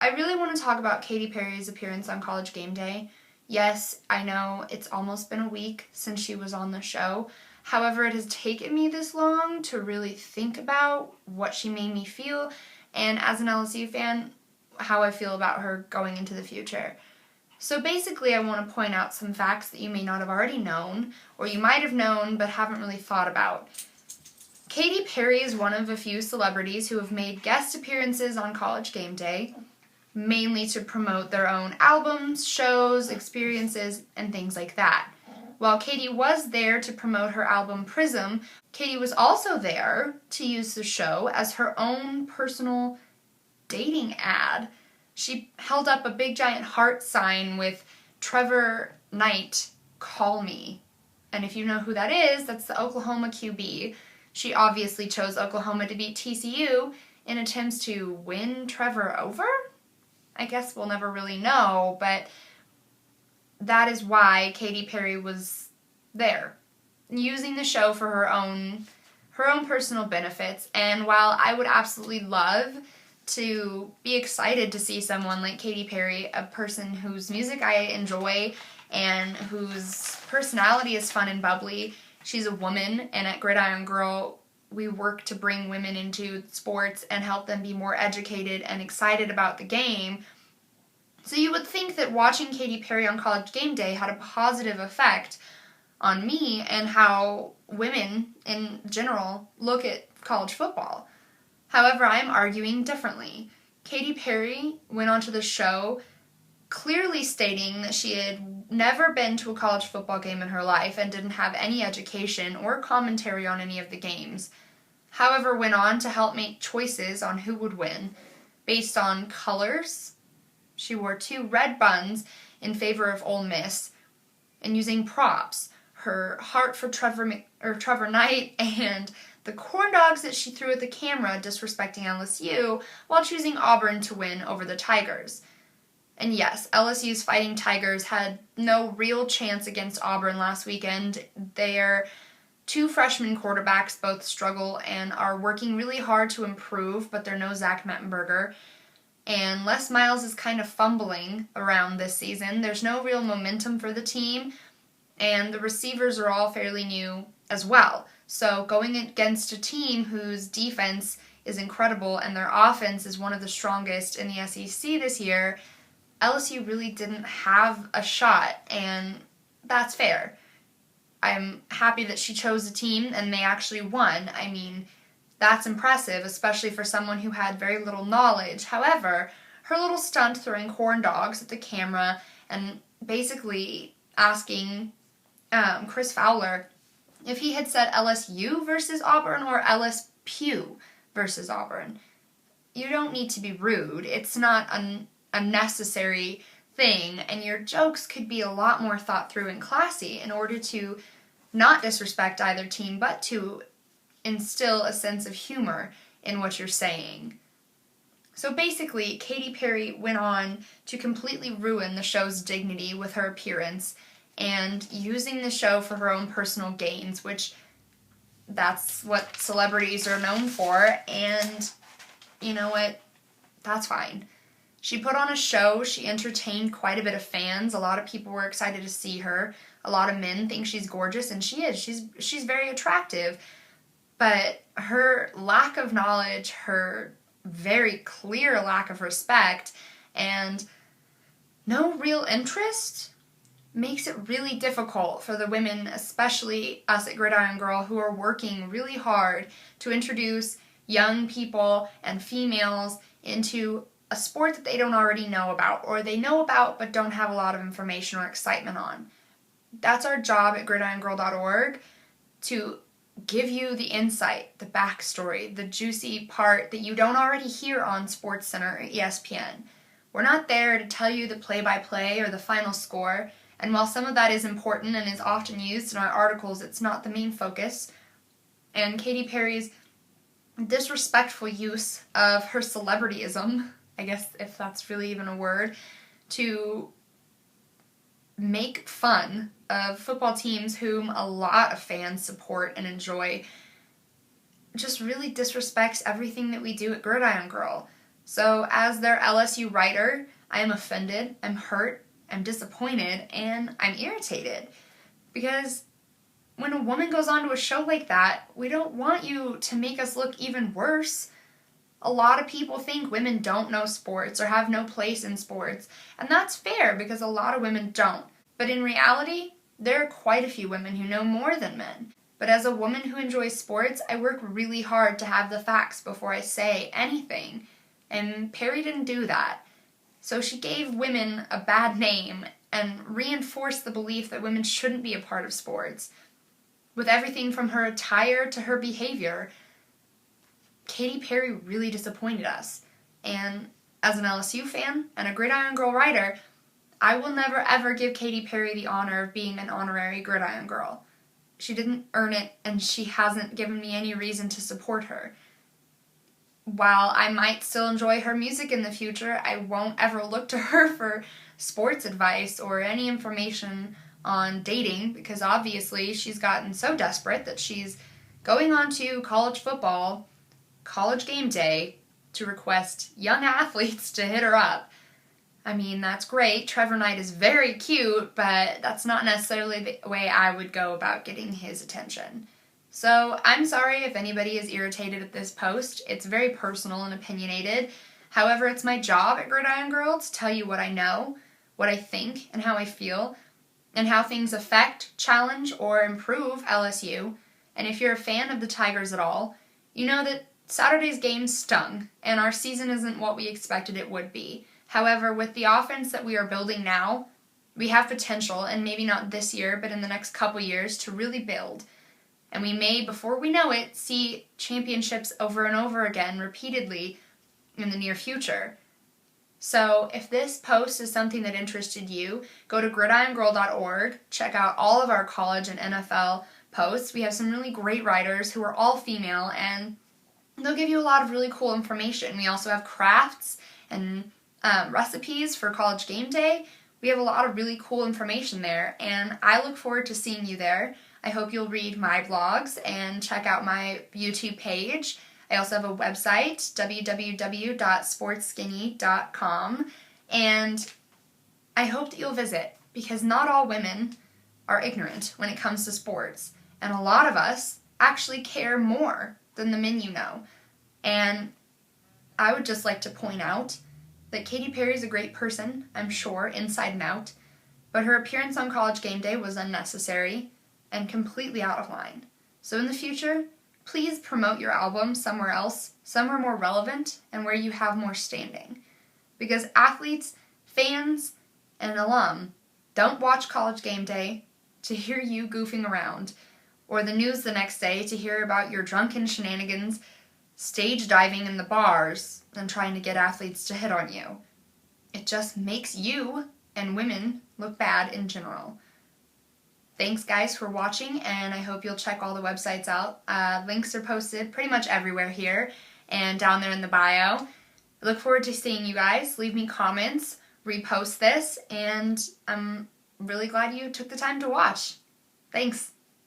I really want to talk about Katy Perry's appearance on College Game Day. Yes, I know it's almost been a week since she was on the show. However, it has taken me this long to really think about what she made me feel, and as an LSU fan, how I feel about her going into the future. So basically, I want to point out some facts that you may not have already known, or you might have known but haven't really thought about. Katy Perry is one of a few celebrities who have made guest appearances on College Game Day, mainly to promote their own albums, shows, experiences, and things like that. While Katy was there to promote her album Prism, Katy was also there to use the show as her own personal dating ad. She held up a big giant heart sign with Trevor Knight, call me. And if you know who that is, that's the Oklahoma QB. She obviously chose Oklahoma to beat TCU in attempts to win Trevor over? I guess we'll never really know, but that is why Katy Perry was there, using the show for her own personal benefits. And while I would absolutely love to be excited to see someone like Katy Perry, a person whose music I enjoy and whose personality is fun and bubbly, she's a woman, and at Gridiron Girl, we work to bring women into sports and help them be more educated and excited about the game. So you would think that watching Katy Perry on College Game Day had a positive effect on me and how women in general look at college football. However, I'm arguing differently. Katy Perry went onto the show clearly stating that she had never been to a college football game in her life and didn't have any education or commentary on any of the games. However, went on to help make choices on who would win based on colors. She wore 2 red buns in favor of Ole Miss, and using props, her heart for Trevor Knight and the corn dogs that she threw at the camera disrespecting LSU while choosing Auburn to win over the Tigers. And yes, LSU's Fighting Tigers had no real chance against Auburn last weekend. Their 2 freshman quarterbacks both struggle and are working really hard to improve, but they're no Zach Mettenberger. And Les Miles is kind of fumbling around this season. There's no real momentum for the team, and the receivers are all fairly new as well. So going against a team whose defense is incredible and their offense is one of the strongest in the SEC this year, LSU really didn't have a shot, and that's fair. I'm happy that she chose a team and they actually won. I mean, that's impressive, especially for someone who had very little knowledge. However, her little stunt throwing corn dogs at the camera and basically asking Chris Fowler if he had said LSU versus Auburn or LSU versus Auburn. You don't need to be rude. It's not an unnecessary thing, and your jokes could be a lot more thought through and classy in order to not disrespect either team, but to instill a sense of humor in what you're saying. So basically, Katy Perry went on to completely ruin the show's dignity with her appearance and using the show for her own personal gains, which that's what celebrities are known for, and you know what? That's fine. She put on a show, she entertained quite a bit of fans, a lot of people were excited to see her, a lot of men think she's gorgeous, and she is. She's very attractive, but her lack of knowledge, her very clear lack of respect, and no real interest makes it really difficult for the women, especially us at Gridiron Girl, who are working really hard to introduce young people and females into a sport that they don't already know about, or they know about but don't have a lot of information or excitement on. That's our job at gridirongirl.org, to give you the insight, the backstory, the juicy part that you don't already hear on SportsCenter or ESPN. We're not there to tell you the play-by-play or the final score, and while some of that is important and is often used in our articles, it's not the main focus. And Katy Perry's disrespectful use of her celebrityism, I guess if that's really even a word, to make fun of football teams whom a lot of fans support and enjoy, just really disrespects everything that we do at Gridiron Girl. So as their LSU writer, I am offended, I'm hurt, I'm disappointed, and I'm irritated. Because when a woman goes onto a show like that, we don't want you to make us look even worse. A lot of people think women don't know sports or have no place in sports, and that's fair because a lot of women don't. But in reality, there are quite a few women who know more than men. But as a woman who enjoys sports, I work really hard to have the facts before I say anything. And Perry didn't do that. So she gave women a bad name and reinforced the belief that women shouldn't be a part of sports. With everything from her attire to her behavior, Katy Perry really disappointed us. And as an LSU fan and a Gridiron Girl writer, I will never ever give Katy Perry the honor of being an honorary Gridiron Girl. She didn't earn it, and she hasn't given me any reason to support her. While I might still enjoy her music in the future, I won't ever look to her for sports advice or any information on dating, because obviously she's gotten so desperate that she's going on to college football, college game day, to request young athletes to hit her up. I mean, that's great. Trevor Knight is very cute, but that's not necessarily the way I would go about getting his attention. So I'm sorry if anybody is irritated at this post. It's very personal and opinionated. However, it's my job at Gridiron Girl to tell you what I know, what I think, and how I feel, and how things affect, challenge, or improve LSU. And if you're a fan of the Tigers at all, you know that Saturday's game stung, and our season isn't what we expected it would be. However, with the offense that we are building now, we have potential, and maybe not this year, but in the next couple years, to really build. And we may, before we know it, see championships over and over again, repeatedly, in the near future. So if this post is something that interested you, go to gridirongirl.org, check out all of our college and NFL posts. We have some really great writers who are all female, and they'll give you a lot of really cool information. We also have crafts and recipes for college game day. We have a lot of really cool information there, and I look forward to seeing you there. I hope you'll read my blogs and check out my YouTube page. I also have a website, www.sportskinny.com, and I hope that you'll visit, because not all women are ignorant when it comes to sports, and a lot of us actually care more than the men you know. And I would just like to point out that Katy Perry is a great person, I'm sure, inside and out, but her appearance on College Game Day was unnecessary and completely out of line. So in the future, please promote your album somewhere else, somewhere more relevant, and where you have more standing. Because athletes, fans, and alum don't watch College Game Day to hear you goofing around, or the news the next day to hear about your drunken shenanigans, stage diving in the bars, and trying to get athletes to hit on you. It just makes you and women look bad in general. Thanks, guys, for watching, and I hope you'll check all the websites out. Links are posted pretty much everywhere here and down there in the bio. I look forward to seeing you guys. Leave me comments, repost this, and I'm really glad you took the time to watch. Thanks.